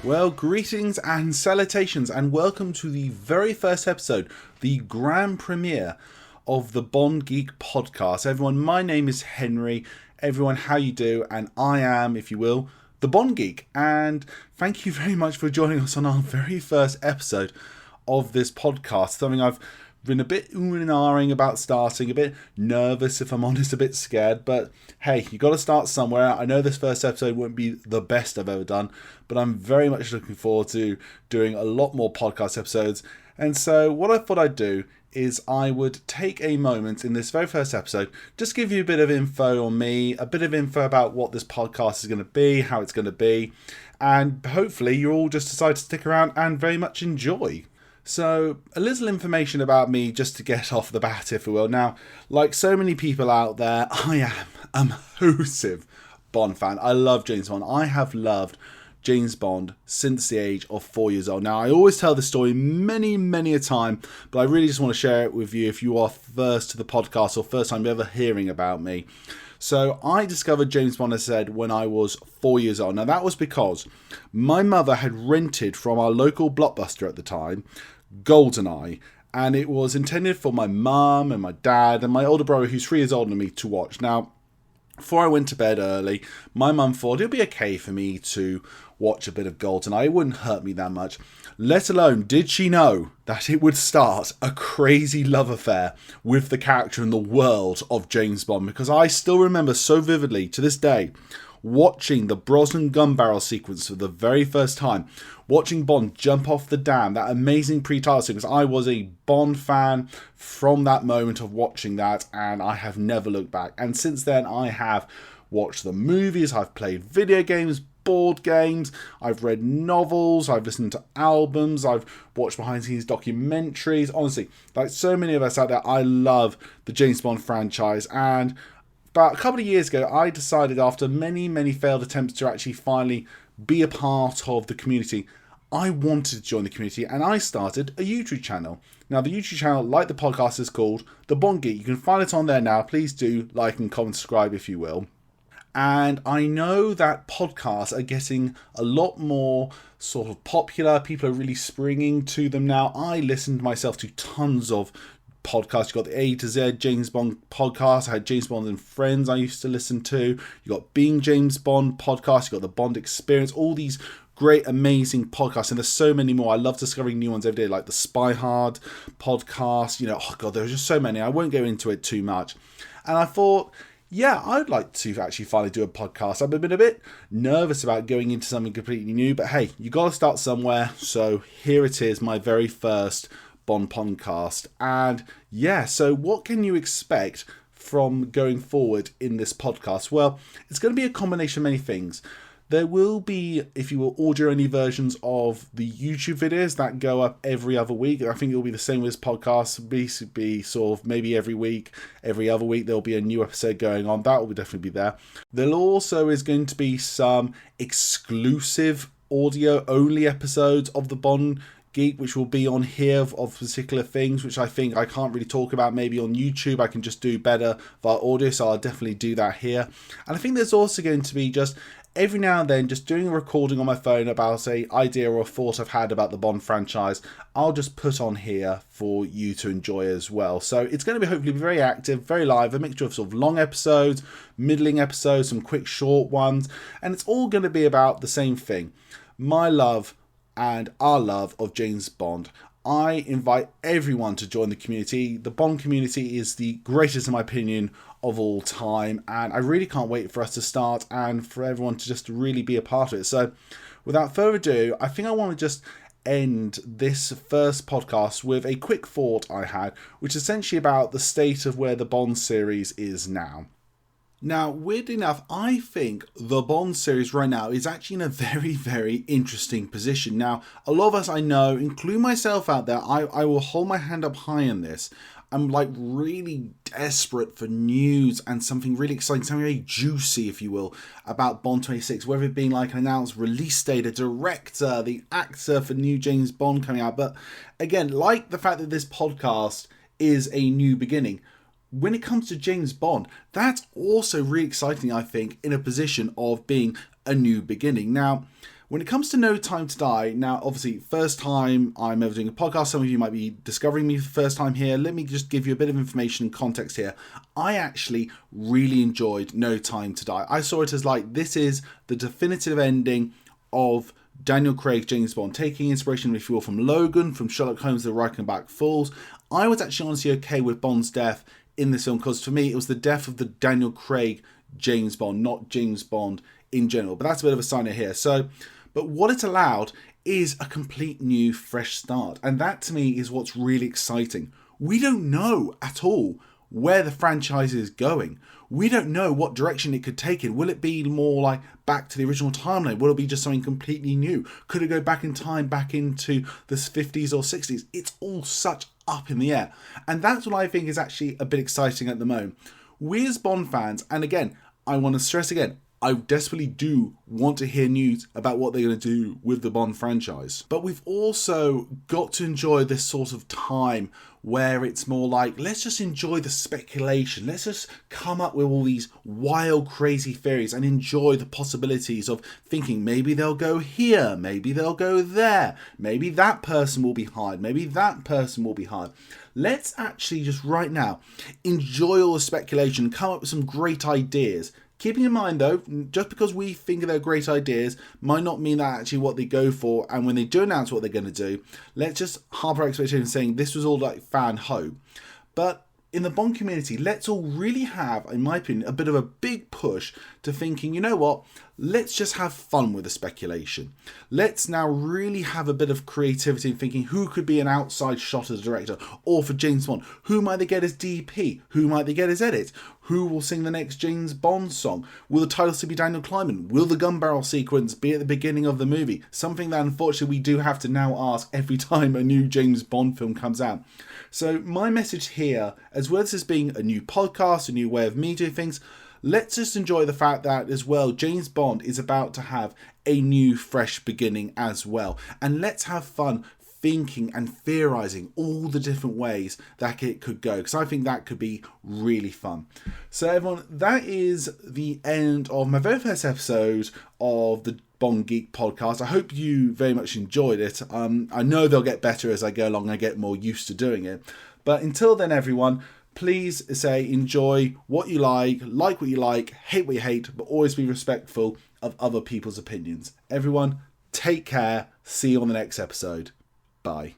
Well, greetings and salutations, and welcome to the very first episode, the grand premiere of the Bond Geek Podcast. Everyone, my name is Henry. Everyone, how you do? And I am, if you will, the Bond Geek. And thank you very much for joining us on our very first episode of this podcast. Something I've been a bit oohing and ahhing about starting, a bit nervous, if I'm honest, a bit scared, but hey, you got to start somewhere. I know this first episode won't be the best I've ever done, but I'm very much looking forward to doing a lot more podcast episodes. And so what I thought I'd do is I would take a moment in this very first episode, just give you a bit of info on me, a bit of info about what this podcast is going to be, how it's going to be, and hopefully you all just decide to stick around and very much enjoy. So, a little information about me just to get off the bat, if you will. Now, like so many people out there, I am a massive Bond fan. I love James Bond. I have loved James Bond since the age of 4 years old. Now, I always tell this story many a time, but I really just want to share it with you if you are first to the podcast or first time ever hearing about me. So I discovered James Bond, as I said, when I was 4 years old. Now that was because my mother had rented from our local Blockbuster at the time, GoldenEye, and it was intended for my mum and my dad and my older brother, who's 3 years older than me, to watch. Now, before I went to bed early, my mum thought it would be okay for me to watch a bit of GoldenEye. It wouldn't hurt me that much. Let alone did she know that it would start a crazy love affair with the character and the world of James Bond. Because I still remember so vividly to this day watching the Brosnan gun barrel sequence for the very first time. Watching Bond jump off the dam, that amazing pre-title sequence. I was a Bond fan from that moment of watching that, and I have never looked back. And since then I have watched the movies, I've played video games, board games, I've read novels, I've listened to albums, I've watched behind the scenes documentaries. Honestly, like so many of us out there, I love the James Bond franchise. And about a couple of years ago, I decided, after many failed attempts to actually finally be a part of the community, I wanted to join the community, and I started a YouTube channel. Now, the YouTube channel, like the podcast, is called The Bond Geek. You can find it on there now. Please do like and comment, subscribe if you will. And I know that podcasts are getting a lot more sort of popular. People are really springing to them now. I listened myself to tons of podcasts. You got the A to Z James Bond podcast. I had James Bond and Friends I used to listen to. You got Being James Bond podcast. You got the Bond Experience. All these great, amazing podcasts, and there's so many more. I love discovering new ones every day, like the Spy Hard podcast. Oh god, there's just so many. I won't go into it too much. And I thought, yeah, I'd like to actually finally do a podcast. I've been a bit nervous about going into something completely new, but hey, you got to start somewhere. So here it is, my very first Bond podcast. And yeah, so what can you expect from going forward in this podcast? Well, it's going to be a combination of many things. There will be, if you will, audio-only versions of the YouTube videos that go up every other week. I think it will be the same with this podcast. Be sort of maybe every week, every other week, there'll be a new episode going on. That will definitely be there. There also is going to be some exclusive audio-only episodes of the Bond Geek, which will be on here of particular things, which I think I can't really talk about maybe on YouTube. I can just do better via audio, so I'll definitely do that here. And I think there's also going to be just every now and then just doing a recording on my phone about a idea or a thought I've had about the Bond franchise. I'll just put on here for you to enjoy as well. So it's going to be hopefully very active, very live, a mixture of sort of long episodes, middling episodes, some quick short ones, and it's all going to be about the same thing: my love and our love of James Bond. I invite everyone to join the community. The Bond community is the greatest, in my opinion, of all time, and I really can't wait for us to start and for everyone to just really be a part of it. So without further ado, I think I want to just end this first podcast with a quick thought I had, which is essentially about the state of where the Bond series is now. Now, weirdly enough, I think the Bond series right now is actually in a very interesting position. Now, a lot of us I know, including myself out there, I will hold my hand up high on this. I'm like really desperate for news and something really exciting, something very juicy, if you will, about Bond 26, whether it being like an announced release date, a director, the actor for new James Bond coming out. But again, like the fact that this podcast is a new beginning, when it comes to James Bond, that's also really exciting, I think, in a position of being a new beginning. Now, When it comes to No Time to Die, now obviously first time I'm ever doing a podcast, some of you might be discovering me for the first time here. Let me just give you a bit of information and context here. I actually really enjoyed No Time to Die. I saw it as like, this is the definitive ending of Daniel Craig, James Bond, taking inspiration, if you will, from Logan, from Sherlock Holmes, The Reichenbach Falls. I was actually honestly okay with Bond's death in this film because for me it was the death of the Daniel Craig James Bond, not James Bond in general. But that's a bit of a sign here. But what it allowed is a complete new fresh start. And that to me is what's really exciting. We don't know at all where the franchise is going. We don't know what direction it could take in. Will it be more like back to the original timeline? Will it be just something completely new? Could it go back in time, back into the 50s or 60s? It's all such up in the air. And that's what I think is actually a bit exciting at the moment. We as Bond fans, and again, I want to stress again, I desperately do want to hear news about what they're going to do with the Bond franchise. But we've also got to enjoy this sort of time where it's more like, let's just enjoy the speculation. Let's just come up with all these wild, crazy theories and enjoy the possibilities of thinking maybe they'll go here, maybe they'll go there, maybe that person will be hired, maybe that person will be hired. Let's actually just right now enjoy all the speculation, come up with some great ideas. Keeping in mind though, just because we think they're great ideas might not mean that actually what they go for, and when they do announce what they're going to do, let's just harbour expectations saying this was all like fan hope. But in the Bond community, let's all really have, in my opinion, a bit of a big push to thinking, you know what, let's just have fun with the speculation. Let's now really have a bit of creativity in thinking who could be an outside shot as a director, or for James Bond, who might they get as DP, who might they get as edit, who will sing the next James Bond song, will the title still be Daniel Kleinman, will the gun barrel sequence be at the beginning of the movie, something that unfortunately we do have to now ask every time a new James Bond film comes out. So my message here, as well as this being a new podcast, a new way of me doing things, let's just enjoy the fact that as well, James Bond is about to have a new fresh beginning as well. And let's have fun thinking and theorizing all the different ways that it could go, because I think that could be really fun. So everyone, that is the end of my very first episode of the Bond Geek Podcast. I hope you very much enjoyed it. I know they'll get better as I go along and I get more used to doing it. But until then, everyone, please say enjoy what you like what you like, hate what you hate, but always be respectful of other people's opinions. Everyone, take care. See you on the next episode. Bye.